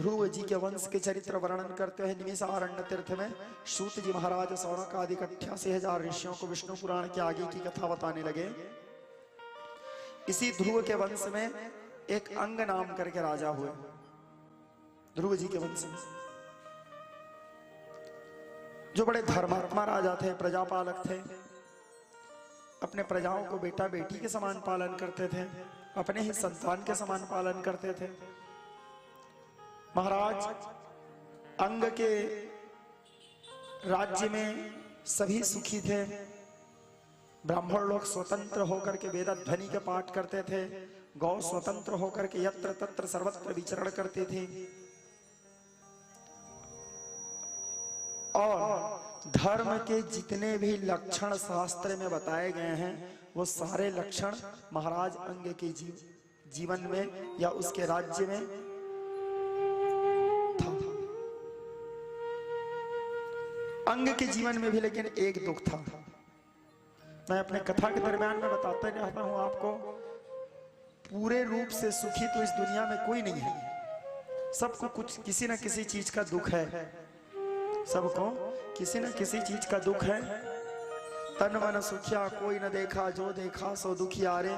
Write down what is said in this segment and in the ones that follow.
ध्रुव जी के वंश के चरित्र वर्णन करते हैं निमिषारण्य तीर्थ में सूत जी महाराज सौनक आदि 88,000 ऋषियों को विष्णु पुराण के आगे की कथा बताने लगे। इसी ध्रुव के वंश में एक अंग नाम करके राजा हुए, ध्रुव जी के वंश में, जो बड़े धर्मात्मा राजा थे, प्रजापालक थे। अपने प्रजाओं को बेटा बेटी के समान पालन करते थे, अपने ही संतान के समान पालन करते थे। महाराज अंग के राज्य में सभी सुखी थे। ब्राह्मण लोग स्वतंत्र होकर के वेद ध्वनि के पाठ करते थे, गौ स्वतंत्र होकर के यत्र तत्र सर्वत्र विचरण करती थी, और धर्म के जितने भी लक्षण शास्त्र में बताए गए हैं वो सारे लक्षण महाराज अंग के जीवन में या उसके राज्य में था। अंग के जीवन में भी लेकिन एक दुख था। मैं अपने कथा के दरम्यान में बताते रहता हूं आपको, पूरे रूप से सुखी तो इस दुनिया में कोई नहीं है। सबको कुछ किसी न किसी चीज का दुख है, सबको किसी न किसी चीज का दुख है। तन मन सुखिया कोई न देखा, जो देखा सो दुखियारे।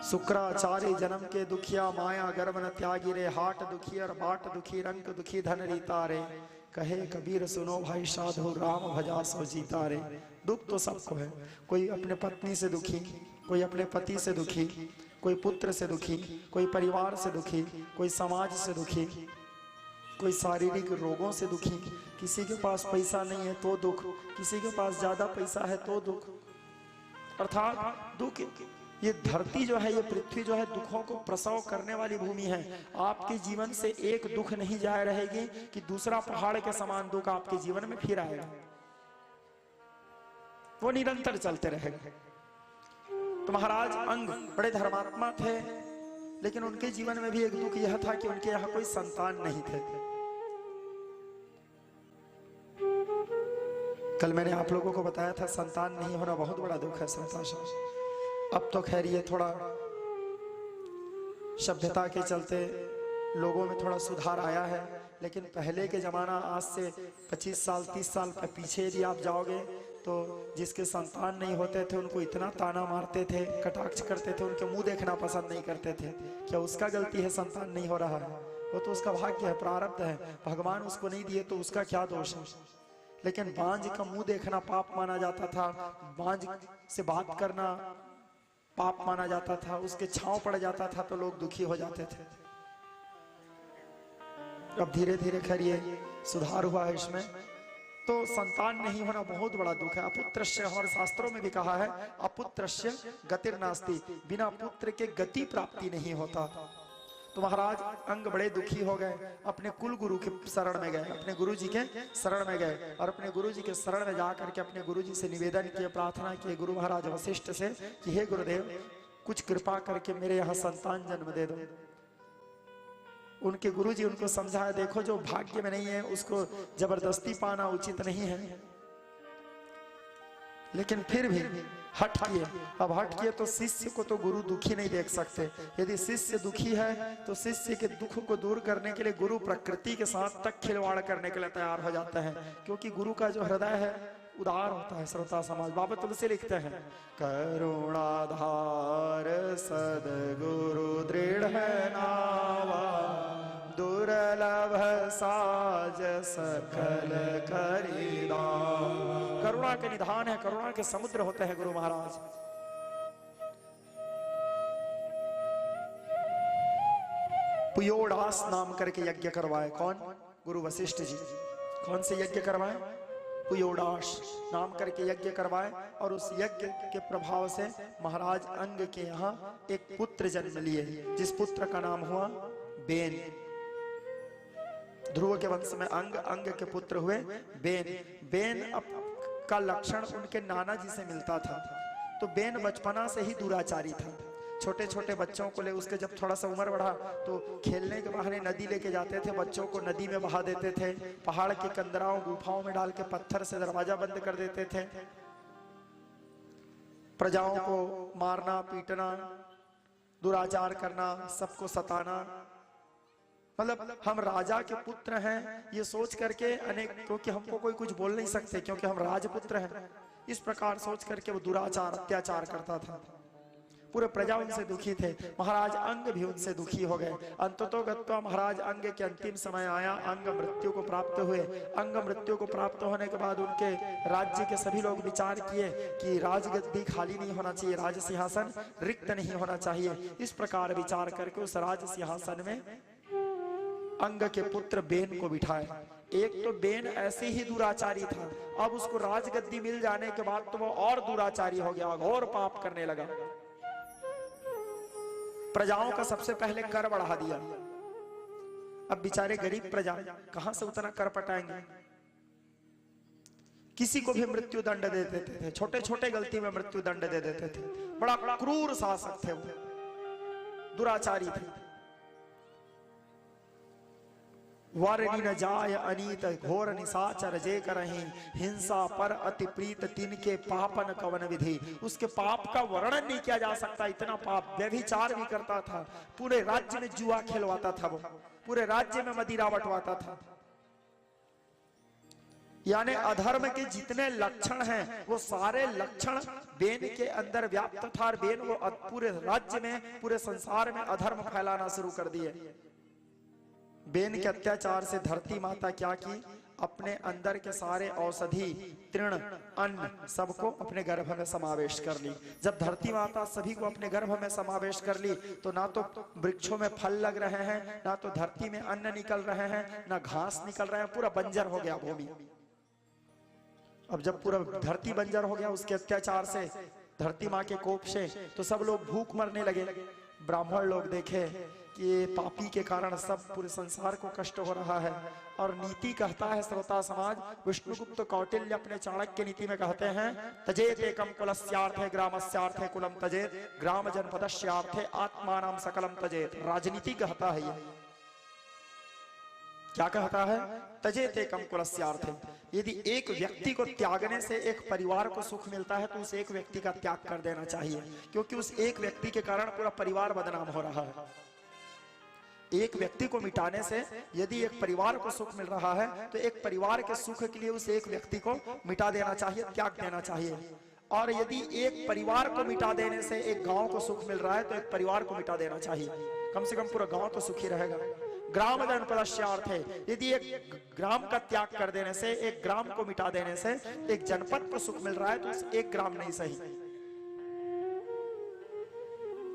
शुक्राचार्य जन्म के दुखिया, माया गर्भ न त्यागी रे। हाट दुखी और बाट दुखी, रंग दुखी धन रीता रे। कहे कबीर सुनो भाई साधु, राम भजा सो जीता रे। दुख तो सबको है, कोई अपने पत्नी से दुखी, कोई अपने पति से दुखी, कोई पुत्र से दुखी, कोई परिवार से दुखी, कोई समाज से दुखी, कोई शारीरिक रोगों से दुखी। किसी के पास पैसा नहीं है तो दुख, किसी के पास ज्यादा पैसा है तो दुख। अर्थात दुख, ये धरती जो है, ये पृथ्वी जो है, दुखों को प्रसव करने वाली भूमि है। आपके जीवन से एक दुख नहीं जाए रहेगी कि दूसरा पहाड़ के समान दुख आपके जीवन में फिर आएगा, वो निरंतर चलते रहेगा। तो महाराज अंग बड़े धर्मात्मा थे, लेकिन उनके जीवन में भी एक दुख यह था कि उनके यहाँ कोई संतान नहीं थे। कल मैंने आप लोगों को बताया था संतान नहीं होना बहुत बड़ा दुख है संसार। अब तो खैर ये थोड़ा सभ्यता के चलते लोगों में थोड़ा सुधार आया है, लेकिन पहले के जमाना, आज से 25 साल 30 साल पीछे यदि आप जाओगे तो जिसके संतान नहीं होते थे उनको इतना ताना मारते थे, कटाक्ष करते थे, उनके मुंह देखना पसंद नहीं करते थे। क्या उसका गलती है संतान नहीं हो रहा है? वो तो उसका भाग्य है, प्रारब्ध है, भगवान उसको नहीं दिए तो उसका क्या दोष है। लेकिन बांझ का मुंह देखना पाप माना जाता था, बांझ से बात करना पाप माना जाता था, उसके छांव पड़ जाता था तो लोग दुखी हो जाते थे। अब धीरे धीरे खैर ये सुधार हुआ है इसमें। तो संतान नहीं होना बहुत बड़ा दुख है। अपुत्रस्य, और शास्त्रों में भी कहा है अपुत्रस्य गतिर्नास्ति, बिना पुत्र के गति प्राप्ति नहीं होता। तो महाराज अंग बड़े दुखी हो गए, अपने कुल गुरु के शरण में गए, अपने गुरु जी के शरण में गए, और अपने गुरु जी के शरण में जाकर के अपने गुरु जी से निवेदन किए, प्रार्थना किए गुरु महाराज वशिष्ठ से कि हे गुरुदेव, कुछ कृपा करके मेरे यहाँ संतान जन्म दे दो। उनके गुरु जी उनको समझाया, देखो जो भाग्य में नहीं है उसको जबरदस्ती पाना उचित नहीं है। लेकिन फिर भी हट किए। अब हट किए तो शिष्य को तो गुरु दुखी नहीं देख सकते। यदि शिष्य दुखी है तो शिष्य के दुख को दूर करने के लिए गुरु प्रकृति के साथ तक खिलवाड़ करने के लिए तैयार हो जाता है, क्योंकि गुरु का जो हृदय है उदार होता है। श्रोता समाज बाबा तुलसी लिखते हैं, करुणाधार सदगुरु दृढ़ नावा, दुर्लभ साज सकल खरीदान। करुणा के निधान है, करुणा के समुद्र होते हैं गुरु महाराज। पुयोडास नाम करके यज्ञ करवाए। कौन? गुरु वशिष्ठ जी। कौन से यज्ञ करवाए? पुयोडास नाम करके यज्ञ करवाए, और उस यज्ञ के प्रभाव से महाराज अंग के यहाँ एक पुत्र जन्म लिए, जिस पुत्र का नाम हुआ बेन। ध्रुव के वंश में अंग, अंग के पुत्र हुए बेन। बेन का लक्षण उनके नाना जी से मिलता था। तो बेन बचपना से ही दुराचारी था। छोटे छोटे बच्चों को ले, उसके जब थोड़ा सा उम्र बढ़ा तो खेलने के बहाने नदी लेके जाते थे, बच्चों को नदी में बहा देते थे, पहाड़ के कंदराओं गुफाओं में डाल के पत्थर से दरवाजा बंद कर देते थे। प्रजाओं को मारना पीटना, दुराचार करना, सबको सताना। मतलब हम राजा के पुत्र हैं ये सोच करके अनेक, क्योंकि हमको कोई कुछ बोल नहीं सकते क्योंकि हम राजपुत्र हैं, इस प्रकार सोच करके वो दुराचार अत्याचार करता था। पूरे प्रजा उनसे दुखी थे, महाराज अंग भी उनसे दुखी हो गए। अंततोगत्वा महाराज अंग के अंतिम समय आया, अंग मृत्यु को प्राप्त हुए। अंग मृत्यु को प्राप्त होने के बाद उनके राज्य के सभी लोग विचार किए कि राजगद्दी खाली नहीं होना चाहिए, राज सिंहासन रिक्त नहीं होना चाहिए। इस प्रकार विचार करके उस राज सिंहासन में अंग के पुत्र बेन को बिठाए। एक तो बेन ऐसे ही दुराचारी था, अब उसको राजगद्दी मिल जाने के बाद तो वो और दुराचारी हो गया, घोर पाप करने लगा। प्रजाओं का सबसे पहले कर बढ़ा दिया। अब बेचारे गरीब प्रजा कहां से उतना कर पटाएंगे। किसी को भी मृत्यु दंड दे देते थे, छोटे छोटे गलती में मृत्यु दंड दे देते थे। बड़ा क्रूर शासक थे वो, दुराचारी थे। वारणी न जाय अनीत घोर निशाचर जे करहि, हिंसा पर अति प्रीत तिनके पापन कवन विधि। उसके पाप का वर्णन नहीं किया जा सकता, इतना पाप। व्यभिचार भी करता था, पूरे राज्य में जुआ खेलवाता था, वो पूरे राज्य में मदिरा बंटवाता था। यानी अधर्म के जितने लक्षण हैं वो सारे लक्षण बेन के अंदर व्याप्त था। और बेन वो पूरे राज्य में, पूरे संसार में अधर्म फैलाना शुरू कर दिए। बेन के अत्याचार से धरती माता क्या की, अपने अंदर के सारे औषधि, तृण, अन्न सबको अपने गर्भ में समावेश कर ली। जब धरती माता सभी को अपने गर्भ में समावेश कर ली तो ना तो वृक्षों में फल लग रहे हैं, ना तो धरती में अन्न निकल रहे हैं, ना घास निकल रहे हैं, पूरा बंजर हो गया भूमि। अब जब पूरा धरती बंजर हो गया उसके अत्याचार से, धरती माँ के कोप से, तो सब लोग भूख मरने लगे। ब्राह्मण लोग देखे कि ये पापी के कारण सब पूरे संसार को कष्ट हो रहा है। और नीति कहता है श्रोता समाज, विष्णुगुप्त कौटिल्य अपने चाणक्य नीति में कहते हैं, तजेत एकम कुलस्यार्थे ग्रामस्यार्थे कुलम तजेत, ग्राम जनपदस्यार्थे आत्मानाम सकलम तजेत। राजनीति कहता है ये, क्या कहता है, तजेत एकम कुलस्यार्थे। यदि एक व्यक्ति को त्यागने से एक परिवार को सुख मिलता है तो उस एक व्यक्ति का त्याग कर देना चाहिए, क्योंकि उस एक व्यक्ति के कारण पूरा परिवार बदनाम हो रहा है। एक व्यक्ति को मिटाने से यदि एक परिवार को सुख मिल रहा है तो एक परिवार के सुख के लिए उस एक व्यक्ति को मिटा देना चाहिए, त्याग देना चाहिए। और यदि एक परिवार को मिटा देने से एक गांव को सुख मिल रहा है तो एक परिवार को मिटा देना चाहिए, कम से कम पूरा गांव तो सुखी रहेगा। ग्राम जनपदस्यार्थ है, यदि एक ग्राम का त्याग कर देने से, एक ग्राम को मिटा देने से एक जनपद को सुख मिल रहा है तो उस एक ग्राम नहीं सही,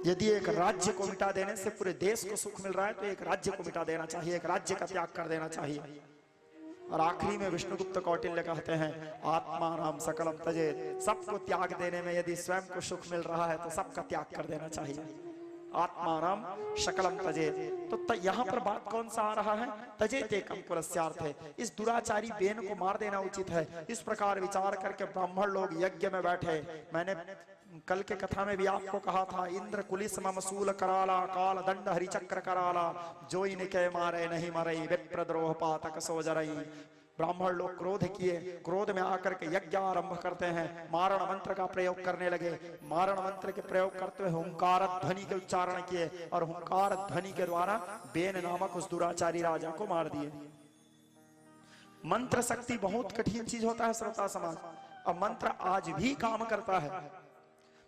यदि एक राज्य को मिटा देने से पूरे देश को सुख मिल रहा है तो एक राज्य को मिटा देना चाहिए, एक राज्य का त्याग कर देना चाहिए। और आखिरी में विष्णुगुप्त कौटिल्य कहते हैं, आत्मानाम सकलम तजेत। सबको त्याग देने में यदि स्वयं को सुख मिल रहा है तो सबका त्याग कर देना चाहिए, आत्मानाम शकलम तजेत। तो यहाँ पर बात कौन सा आ रहा है, तजेत एकम कुलस्यार्थ है। इस दुराचारी बेन को मार देना उचित है। इस प्रकार विचार करके ब्राह्मण लोग यज्ञ में बैठे। मैंने कल के कथा में भी आपको कहा था, इंद्र कुलिस ममसूल कराला, काल दंड हरिचक्र कराला, जो इनके मारे नहीं मरई, विप्रद्रोह पातक सो जरई। ब्राह्मण लोग क्रोध किए, क्रोध में आकर के यज्ञ आरंभ करते हैं, मारण मंत्र का प्रयोग करने लगे। मारण मंत्र के प्रयोग करते हुए हुंकार ध्वनि के उच्चारण किए और हुंकार ध्वनि के द्वारा बेन नामक उस दुराचारी राजा को मार दिए। मंत्र शक्ति बहुत कठिन चीज होता है श्रोता समाज, और मंत्र आज भी काम करता है।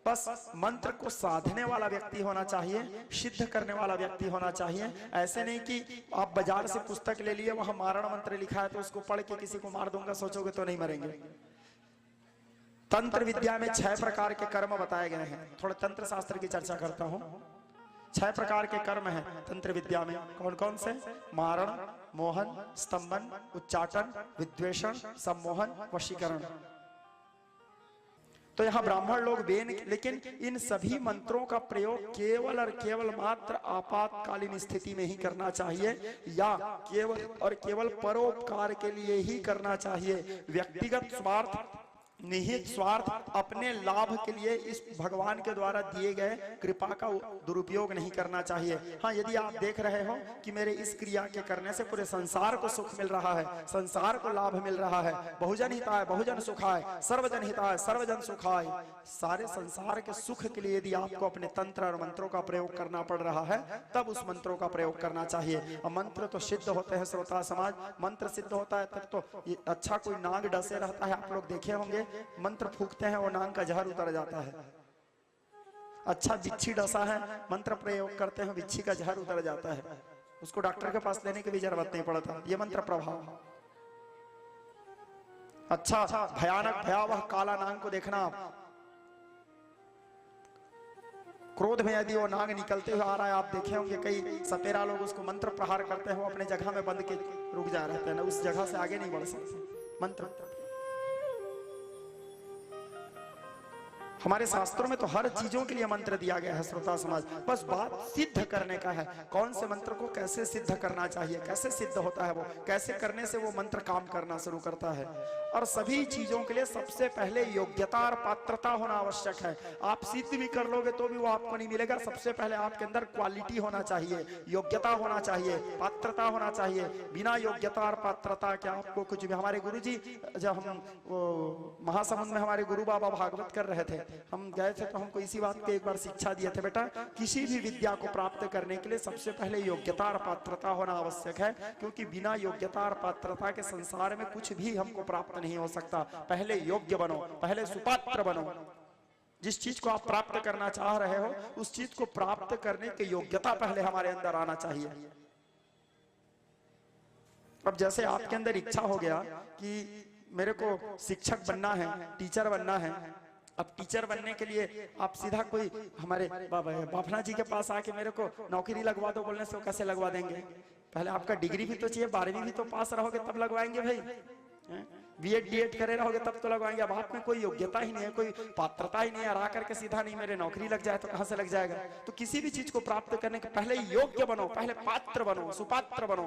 बस मंत्र को साधने वाला व्यक्ति होना चाहिए, सिद्ध करने वाला व्यक्ति होना चाहिए। ऐसे नहीं कि आप बाजार से पुस्तक ले लिए, वहां मारण मंत्र लिखा है तो उसको पढ़ के किसी को मार दूंगा सोचोगे तो नहीं मरेंगे। तंत्र विद्या में 6 प्रकार के कर्म बताए गए हैं। थोड़ा तंत्र शास्त्र की चर्चा करता हूं। 6 प्रकार के कर्म हैं तंत्र विद्या में। कौन कौन से? मारण, मोहन, स्तंभन, उच्चाटन, विद्वेषण, सम्मोहन, वशीकरण। तो यहाँ ब्राह्मण लोग बेन, लेकिन इन सभी मंत्रों का प्रयोग केवल और केवल मात्र आपातकालीन स्थिति में ही करना चाहिए, या केवल और केवल परोपकार के लिए ही करना चाहिए। व्यक्तिगत स्वार्थ निहित स्वार्थ अपने लाभ के लिए इस भगवान के द्वारा दिए गए कृपा का दुरुपयोग नहीं करना चाहिए। हाँ, यदि आप देख रहे हो कि मेरे इस क्रिया के करने से पूरे संसार को सुख मिल रहा है, संसार को लाभ मिल रहा है, बहुजन हिताय बहुजन सुखाय, सर्वजन हिताय सर्वजन सुखाय, सारे संसार के सुख के लिए यदि आपको अपने तंत्र और मंत्रों का प्रयोग करना पड़ रहा है, तब उस मंत्रों का प्रयोग करना चाहिए। और मंत्र तो सिद्ध होते हैं श्रोता समाज, मंत्र सिद्ध होता है तब तो अच्छा कोई नाग डसे रहता है, आप लोग देखे होंगे, मंत्र फूकते हैं वो नाग का जहर उतर जाता है। अच्छा बिच्छी डसा है, मंत्र प्रयोग करते हैं, बिच्छी का जहर उतर जाता है, उसको डॉक्टर के पास लेने की भी जरूरत नहीं पड़ता, ये मंत्र प्रभाव। अच्छा भयानक भयावह काला नाग को देखना आप, क्रोध में यदि वो नाग निकलते हुए आ रहा है, आप देखे होंगे कई सपेरा लोग उसको मंत्र प्रहार करते हैं, वो अपने जगह में बंद के रुक जा रहते हैं ना, उस जगह से आगे नहीं बढ़ सकते। मंत्र हमारे शास्त्रों में तो हर चीजों के लिए मंत्र दिया गया है श्रोता समाज, बस बात सिद्ध करने का है, कौन से मंत्र को कैसे सिद्ध करना चाहिए, कैसे सिद्ध होता है वो, कैसे करने से वो मंत्र काम करना शुरू करता है। और सभी चीजों के लिए सबसे पहले योग्यता और पात्रता होना आवश्यक है। आप सिद्ध भी कर लोगे तो भी वो आपको नहीं मिलेगा, सबसे पहले आपके अंदर क्वालिटी होना चाहिए, योग्यता होना चाहिए, पात्रता होना चाहिए। बिना योग्यता और पात्रता के आपको कुछ भी। हमारे गुरुजी जब हम महासमुंद में हमारे गुरु बाबा भागवत कर रहे थे, हम गए थे तो हमको इसी बात पे एक बार शिक्षा दिए थे, बेटा किसी भी विद्या को प्राप्त करने के लिए सबसे पहले योग्यता और पात्रता होना आवश्यक है, क्योंकि बिना योग्यता और पात्रता के संसार में कुछ भी हमको प्राप्त नहीं हो सकता। पहले योग्य बनो, पहले सुपात्र बनो। जिस चीज को आप प्राप्त करना चाह रहे हो उस चीज को प्राप्त करने की योग्यता पहले हमारे अंदर आना चाहिए। अब जैसे आपके अंदर इच्छा हो गया कि मेरे को शिक्षक बनना है, टीचर बनना है, अब टीचर बनने के लिए आप सीधा कोई हमारे बाफना जी के पास आके मेरे को नौकरी लगवा दो बोलने से वो कैसे लगवा देंगे? पहले आपका डिग्री भी तो चाहिए, 12वीं भी तो पास रहोगे तब लगवाएंगे भाई, बीएड डीएड करे रहोगे तब तो लगवाएंगे। अब आप में कोई योग्यता ही नहीं है, कोई पात्रता ही नहीं है, आ करके सीधा नहीं मेरे नौकरी लग जाए तो कहां से लग जाएगा? तो किसी भी चीज को प्राप्त करने के पहले योग्य बनो, पहले पात्र बनो, सुपात्र बनो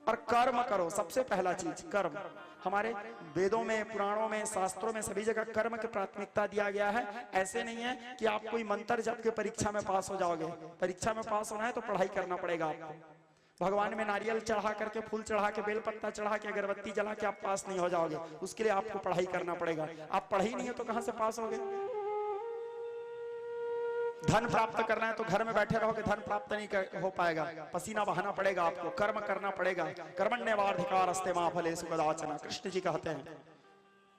और कर्म करो। सबसे पहला चीज कर्म। हमारे वेदों में, पुराणों में, शास्त्रों में सभी जगह कर्म की प्राथमिकता दिया गया है। ऐसे नहीं है कि आप कोई मंत्र जप के परीक्षा में पास हो जाओगे। परीक्षा में पास होना है तो पढ़ाई करना पड़ेगा आपको। भगवान में नारियल चढ़ा करके, फूल चढ़ा के, बेलपत्ता चढ़ा के, अगरबत्ती जला के आप पास नहीं हो जाओगे, उसके लिए आपको पढ़ाई करना पड़ेगा। आप पढ़ी नहीं है तो कहां से पास होगे? धन प्राप्त करना है तो घर में बैठे रहोगे, धन प्राप्त नहीं हो पाएगा, पसीना बहाना पड़ेगा आपको, कर्म करना पड़ेगा। कर्मण्येवाधिकारस्ते मा फलेषु कदाचन, कृष्ण जी कहते हैं।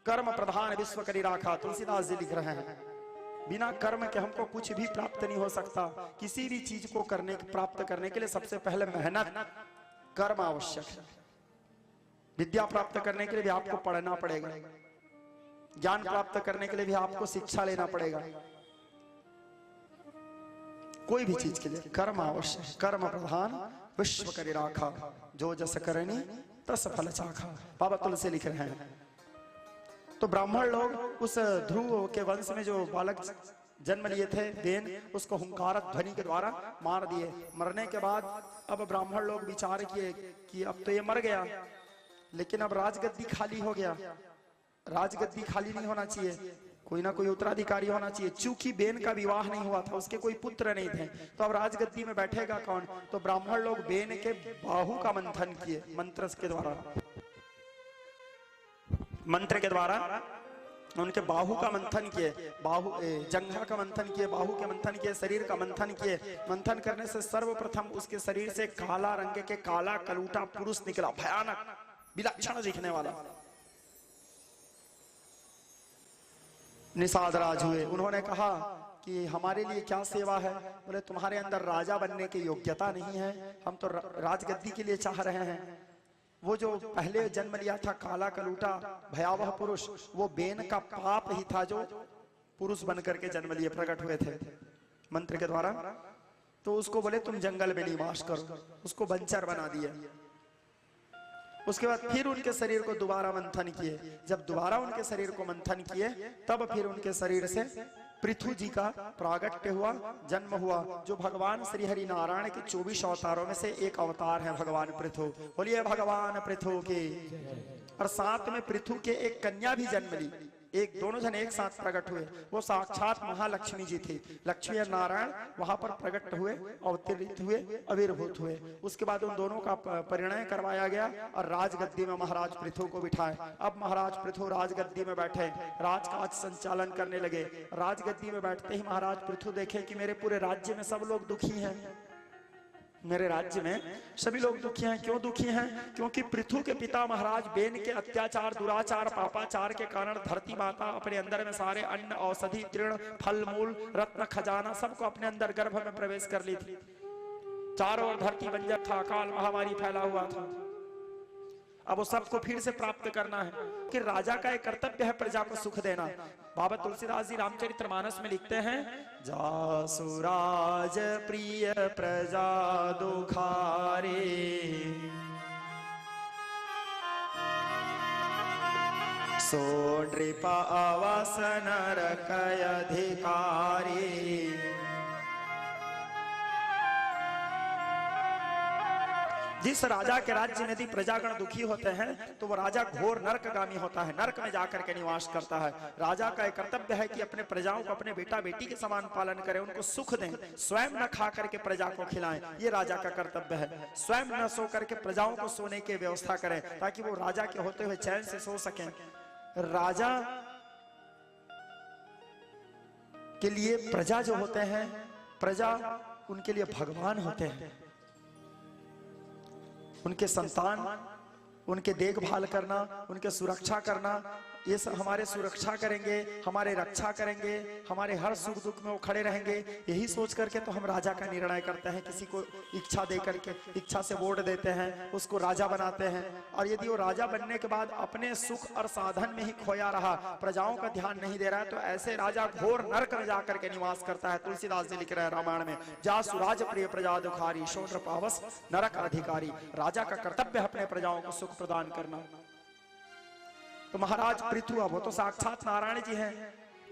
कर्म प्रधान विश्व करी राखा, तुलसीदास जी लिख रहे हैं। बिना कर्म के हमको कुछ भी प्राप्त नहीं हो सकता। किसी भी चीज को प्राप्त करने के लिए सबसे पहले मेहनत, कर्म आवश्यक है। विद्या प्राप्त करने के लिए भी आपको पढ़ना पड़ेगा, ज्ञान प्राप्त करने के लिए भी आपको शिक्षा लेना पड़ेगा। कोई भी चीज के लिए कर्म आवश्यक। कर्म प्रधान विश्व करी राखा, जो जस करनी तस फल चाखा, बाबा तुलसी लिख रहे हैं। तो ब्राह्मण लोग उस ध्रुव के वंश में जो बालक जन्म लिए थे बेन, उसको हुंकार ध्वनि के द्वारा मार दिए। मरने के बाद अब ब्राह्मण लोग विचार किए कि अब तो ये मर गया, लेकिन अब राजगद्दी खाली हो गया। राजगद्दी खाली नहीं होना चाहिए, कोई ना कोई उत्तराधिकारी होना चाहिए। चूंकि बेन का विवाह नहीं हुआ था, उसके कोई पुत्र नहीं थे, तो अब राजगद्दी में बैठेगा कौन? तो ब्राह्मण लोग बेन के बाहु का मंथन किए, मंत्र के द्वारा, मंत्र के द्वारा उनके बाहु का मंथन किए, बाहु जंघा का मंथन किए, बाहु के मंथन किए, शरीर का मंथन किए। मंथन करने से सर्वप्रथम उसके शरीर से काला रंग के काला कलूटा पुरुष निकला, भयानक विलक्षण दिखने वाला। निषाद राज हुए, उन्होंने कहा कि हमारे लिए क्या सेवा है? बोले तुम्हारे अंदर राजा बनने की योग्यता नहीं है, हम तो राजगद्दी के लिए चाह रहे हैं। वो जो पहले जन्म लिया था काला कलूटा भयावह पुरुष, वो बेन का पाप ही था जो पुरुष बनकर के जन्म लिए प्रकट हुए थे मंत्र के द्वारा। तो उसको बोले तुम जंगल में निवास करो, उसको बंचर बना दिया। उसके बाद फिर उनके शरीर को दोबारा मंथन किए। जब दोबारा उनके शरीर को मंथन किए तब फिर उनके शरीर से पृथु जी का प्रागट्य हुआ, जन्म हुआ, जो भगवान श्री हरि नारायण के 24 अवतारों में से एक अवतार है भगवान पृथु। बोलिए भगवान पृथु की। और साथ में पृथु के एक कन्या भी जन्म ली। एक दोनों जन एक साथ प्रकट हुए। वो साक्षात महालक्ष्मी जी थी। लक्ष्मी और नारायण वहां पर प्रकट हुए, अवतरित हुए, आविर्भूत हुए। उसके बाद उन दोनों का परिणय करवाया गया और राजगद्दी में महाराज पृथु को बिठाए। अब महाराज पृथु राजगद्दी में बैठे, राजकाज संचालन करने लगे। राजगद्दी में बैठते ही महाराज पृथु देखे कि मेरे पूरे राज्य में सब लोग दुखी हैं। मेरे राज्य में सभी लोग दुखी हैं। क्यों दुखी हैं? क्योंकि पृथु के पिता महाराज बेन के अत्याचार, दुराचार, पापाचार के कारण धरती माता अपने अंदर में सारे अन्न, औषधि, तृण, फल मूल, रत्न, खजाना सबको अपने अंदर गर्भ में प्रवेश कर ली थी। चारों ओर धरती बंजर था, अकाल महामारी फैला हुआ था। अब वो सबको फिर से प्राप्त करना है कि राजा का एक कर्तव्य है प्रजा को सुख देना। बाबा तुलसीदास जी रामचरितमानस में लिखते हैं, जासु राज प्रिय प्रजा दुखारे, सो नृपा अवस नरक अधिकारी। जिस राजा के राज्य में यदि प्रजागण दुखी होते हैं तो वो राजा घोर नरकगामी होता है, नरक में जाकर के निवास करता है। राजा का एक कर्तव्य है कि अपने प्रजाओं को अपने बेटा बेटी के समान पालन करें, उनको सुख दें, स्वयं न खा करके प्रजा को खिलाएं। ये राजा का कर्तव्य है। स्वयं न सो करके प्रजाओं को सोने की व्यवस्था करें ताकि वो राजा के होते हुए चैन से सो सकें। राजा के लिए प्रजा जो होते हैं, प्रजा उनके लिए भगवान होते हैं। उनके संतान, उनके देखभाल करना, उनके सुरक्षा करना, ये सब हमारे सुरक्षा करेंगे, हमारे रक्षा करेंगे, हमारे हर सुख दुख में वो खड़े रहेंगे। यही सोच करके तो हम राजा का निर्णय करते हैं। किसी को इच्छा दे करके, इच्छा से वोट देते हैं, उसको राजा बनाते हैं। और यदि वो राजा बनने के बाद अपने सुख और साधन में ही खोया रहा, प्रजाओं का ध्यान नहीं दे रहा है, तो ऐसे राजा घोर नरक में जाकर के निवास करता है। तुलसीदास जी लिख रहे हैं रामायण में, जासु राज प्रिय प्रजा दुखारी, सो नृपावस नरक अधिकारी। राजा का कर्तव्य है अपने प्रजाओं को सुख प्रदान करना। तो महाराज पृथु, अब वो तो साक्षात नारायण जी हैं,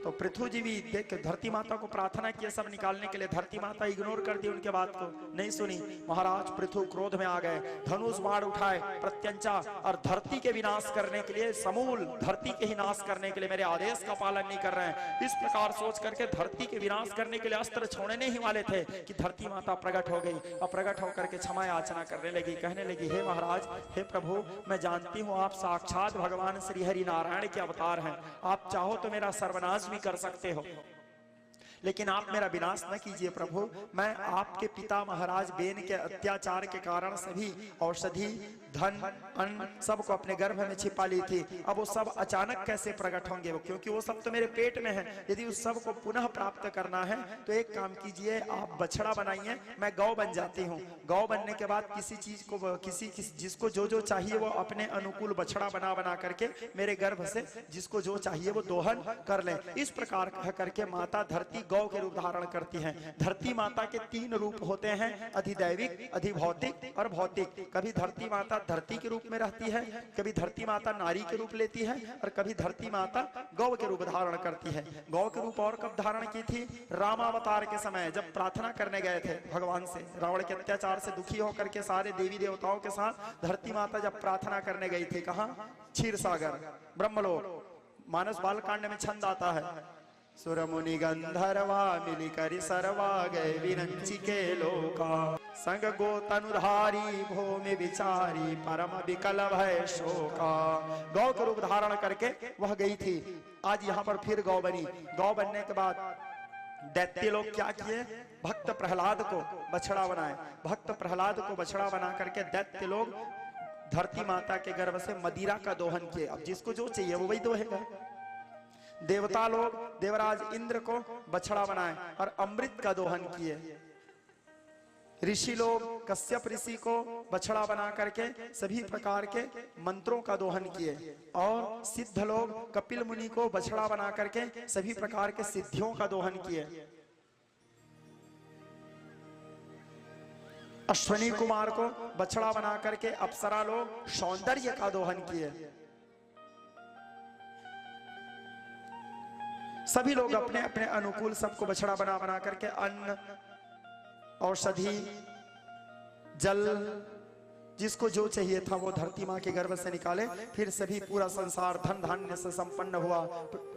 तो पृथु जी भी देख धरती माता को प्रार्थना किए सब निकालने के लिए। धरती माता इग्नोर कर दी उनके बात को, नहीं सुनी। महाराज पृथु क्रोध में आ गए, धनुष बाण उठाए, प्रत्यंचा और धरती के विनाश करने के लिए, समूल धरती के ही नाश करने के लिए मेरे आदेश का पालन नहीं कर रहे हैं। इस प्रकार सोच करके धरती के विनाश करने के लिए अस्त्र छोड़ने ही वाले थे कि धरती माता प्रकट हो गई और प्रकट होकर के क्षमा याचना करने लगी। कहने लगी, हे महाराज, हे प्रभु, मैं जानती हूँ आप साक्षात भगवान श्री हरि नारायण के अवतार हैं। आप चाहो तो मेरा सर्वनाश भी कर सकते हो, लेकिन आप मेरा विनाश न कीजिए प्रभु। मैं आपके पिता महाराज बेन के अत्याचार के कारण सभी औषधि, धन, अन्न सबको अपने गर्भ में छिपा ली थी। अब वो सब अचानक कैसे प्रकट होंगे? वो क्योंकि वो सब तो मेरे पेट में है। यदि उस सब को पुनः प्राप्त करना है तो एक काम कीजिए, आप बछड़ा बनाइए, मैं गौ बन जाती हूँ। गौ बनने के बाद किसी चीज को जिसको जो जो चाहिए वो अपने अनुकूल बछड़ा बना बना करके मेरे गर्भ से जिसको जो चाहिए वो दोहन कर ले। इस प्रकार कह करके माता धरती गौ के रूप धारण करती है। धरती माता के 3 रूप होते हैं, अधिदैविक, अधिभौतिक और भौतिक। कभी धरती माता धरती के रूप में रहती है, कभी धरती माता नारी के रूप लेती है और कभी धरती माता गौ के रूप धारण करती है। गौ के रूप और कब धारण की थी? रामावतार के समय जब प्रार्थना करने गए थे भगवान से, रावण के अत्याचार से दुखी होकर के सारे देवी देवताओं के साथ धरती माता जब प्रार्थना करने गई थी, कहां? क्षीर सागर, ब्रह्मलोक। मानस बाल कांड में छंद आता है, सुर मुनि गंधर्वा मिली करी सरवा गए विरंची के लोका, संग गो तनुधारी भूमि विचारी परम विकल भय शोका। गौ के रूप धारण करके वह गई थी। आज यहाँ पर फिर गौ बनी। गौ बनने के बाद दैत्य लोग क्या किए? भक्त प्रहलाद को बछड़ा बनाए। भक्त प्रहलाद को बछड़ा बना करके दैत्य लोग धरती माता के गर्भ से मदिरा का दोहन किए। अब जिसको जो चाहिए वो वही दोहेगा। देवता लोग देवराज इंद्र को बछड़ा बनाए और अमृत का दोहन किए। ऋषि लोग कश्यप ऋषि को बछड़ा बना करके सभी प्रकार के मंत्रों का दोहन किए। और सिद्ध लोग कपिल मुनि को बछड़ा बना करके सभी प्रकार के सिद्धियों का दोहन किए। अश्वनी कुमार को बछड़ा बना करके अप्सरा लोग सौंदर्य का दोहन किए। सभी लोग अपने अपने अनुकूल सबको बछड़ा बना बना करके अन्न, औषधि, जल, जिसको जो चाहिए था वो धरती माँ के गर्भ से निकाले। फिर सभी पूरा संसार धन धान्य से संपन्न हुआ।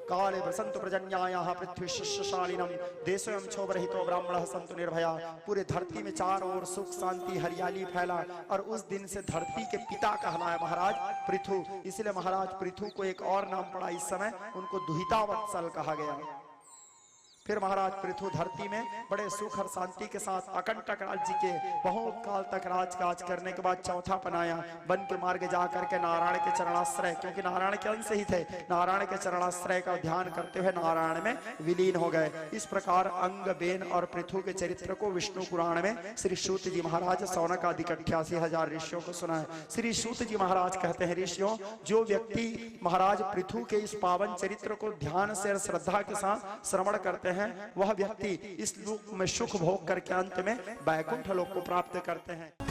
काले वसंत प्रजन्यायाः पृथ्वी शिष्यशालिनम देशोऽयं क्षोभरहितो ब्राह्मणः सन्तु निर्भया। पूरे धरती में चारों ओर सुख शांति हरियाली फैला और उस दिन से धरती के पिता कहलाया महाराज पृथु। इसलिए महाराज पृथु को एक और नाम पड़ा इस समय, उनको दुहितावत्सल कहा गया। फिर महाराज पृथु धरती में बड़े सुख और शांति के साथ अकंटक राज्य के बहुत काल तक राजकाज करने के बाद चौथा पनाया वन के मार्ग जाकर के नारायण के चरणाश्रय, क्योंकि नारायण के अंश ही थे, नारायण के चरणाश्रय का ध्यान करते हुए नारायण में विलीन हो गए। इस प्रकार अंग बेन और पृथु के चरित्र को विष्णु पुराण में श्री सूत जी महाराज सौनक आदि 88,000 ऋषियों को सुनाए। श्री सूत जी महाराज कहते हैं, ऋषियों जो व्यक्ति महाराज पृथु के इस पावन चरित्र को ध्यान से और श्रद्धा के साथ श्रवण करते हैं वह व्यक्ति इस लोक में सुख भोग करके अंत में वैकुंठ लोक को प्राप्त करते हैं।